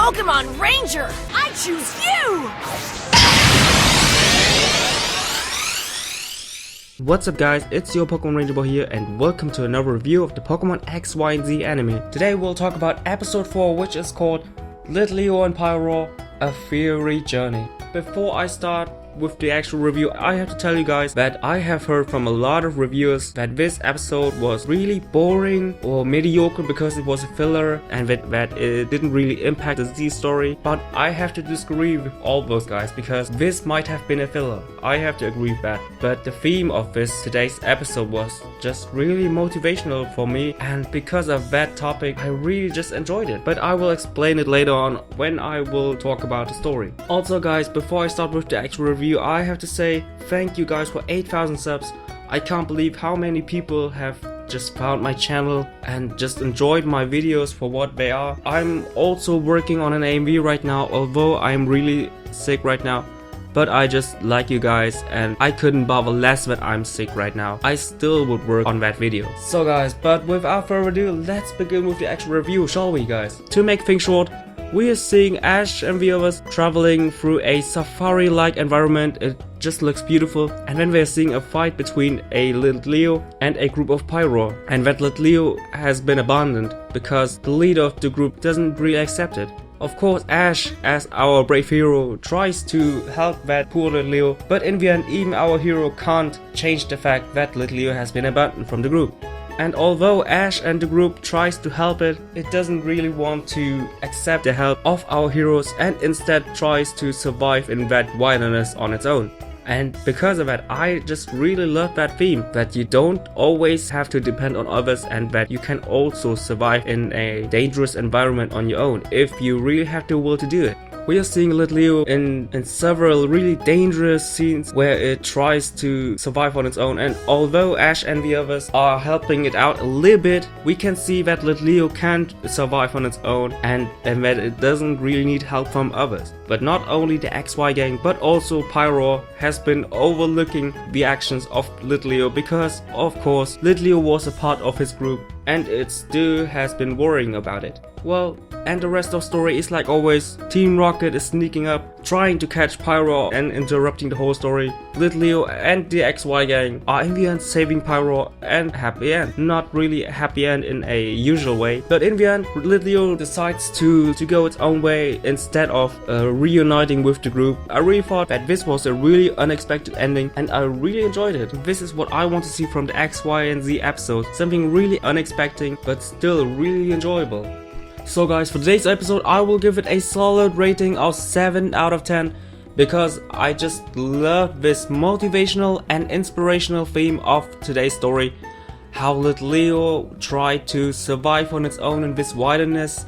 Pokemon Ranger! I choose you! What's up guys, it's your Pokemon Ranger Boy here and welcome to another review of the Pokemon X, Y, and Z anime. Today we'll talk about episode 4, which is called Litleo and Pyro, A Fiery Journey. Before I start with the actual review, I have to tell you guys that I have heard from a lot of reviewers that this episode was really boring or mediocre because it was a filler and that it didn't really impact the Z story. But I have to disagree with all those guys because this might have been a filler. I have to agree with that. But the theme of today's episode was just really motivational for me, and because of that topic I really just enjoyed it. But I will explain it later on when I will talk about the story. Also guys, before I start with the actual review, I have to say thank you guys for 8,000 subs. I can't believe how many people have just found my channel and just enjoyed my videos for what they are. I'm also working on an AMV right now, although I'm really sick right now. But I just like you guys and I couldn't bother less when I'm sick right now. I still would work on that video. So guys, but without further ado, let's begin with the actual review, shall we guys? To make things short, we are seeing Ash and the others traveling through a safari-like environment. It just looks beautiful. And then we are seeing a fight between a Litleo and a group of Pyro. And that Litleo has been abandoned because the leader of the group doesn't really accept it. Of course, Ash, as our brave hero, tries to help that poor Litleo, but in the end, even our hero can't change the fact that Litleo has been abandoned from the group. And although Ash and the group tries to help it, it doesn't really want to accept the help of our heroes and instead tries to survive in that wilderness on its own. And because of that, I just really love that theme, that you don't always have to depend on others and that you can also survive in a dangerous environment on your own if you really have the will to do it. We are seeing Litleo in several really dangerous scenes where it tries to survive on its own, and although Ash and the others are helping it out a little bit, we can see that Litleo can't survive on its own and that it doesn't really need help from others. But not only the XY gang but also Pyro has been overlooking the actions of Litleo because of course Litleo was a part of his group and it still has been worrying about it. Well, and the rest of the story is like always. Team Rocket is sneaking up, trying to catch Pyro and interrupting the whole story. Litleo and the XY gang are in the end saving Pyro and happy end. Not really a happy end in a usual way, but in the end Litleo decides to go its own way instead of reuniting with the group. I really thought that this was a really unexpected ending and I really enjoyed it. This is what I want to see from the X, Y, and Z episode. Something really unexpected but still really enjoyable. So guys, for today's episode I will give it a solid rating of 7 out of 10 because I just love this motivational and inspirational theme of today's story. How Litleo tried to survive on its own in this wilderness,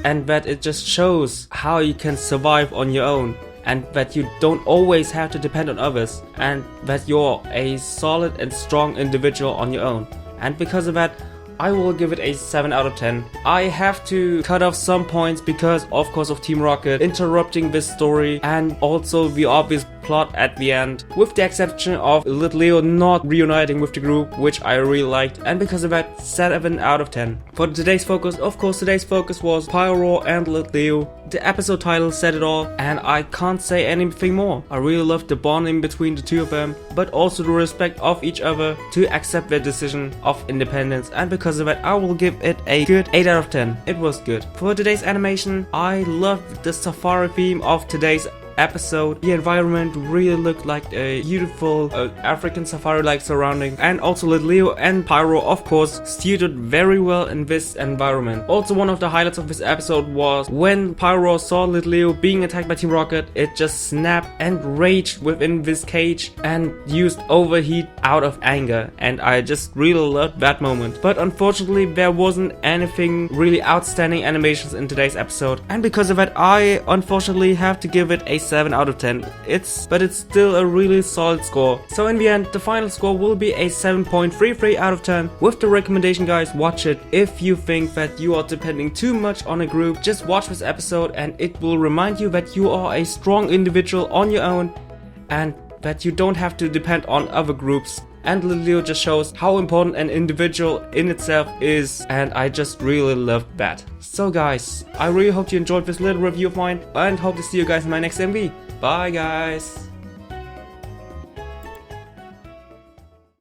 and that it just shows how you can survive on your own and that you don't always have to depend on others and that you're a solid and strong individual on your own. And because of that, I will give it a 7 out of 10. I have to cut off some points because of course of Team Rocket interrupting this story and also the obvious plot at the end, with the exception of Litleo not reuniting with the group, which I really liked, and because of that, 7 out of 10. For today's focus, of course today's focus was Pyro and Litleo. The episode title said it all and I can't say anything more. I really loved the bonding between the two of them, but also the respect of each other to accept their decision of independence, and because of that I will give it a good 8 out of 10. It was good. For today's animation, I loved the safari theme of today's episode. The environment really looked like a beautiful African safari-like surrounding, and also Litleo and Pyro of course suited very well in this environment. Also, one of the highlights of this episode was when Pyro saw Litleo being attacked by Team Rocket, it just snapped and raged within this cage and used overheat out of anger, and I just really loved that moment. But unfortunately there wasn't anything really outstanding animations in today's episode, and because of that I unfortunately have to give it a 7 out of 10. But it's still a really solid score. So in the end, the final score will be a 7.33 out of 10. With the recommendation guys, watch it. If you think that you are depending too much on a group, just watch this episode and it will remind you that you are a strong individual on your own and that you don't have to depend on other groups and Litleo just shows how important an individual in itself is, and I just really loved that. So guys, I really hope you enjoyed this little review of mine and hope to see you guys in my next MV. Bye guys!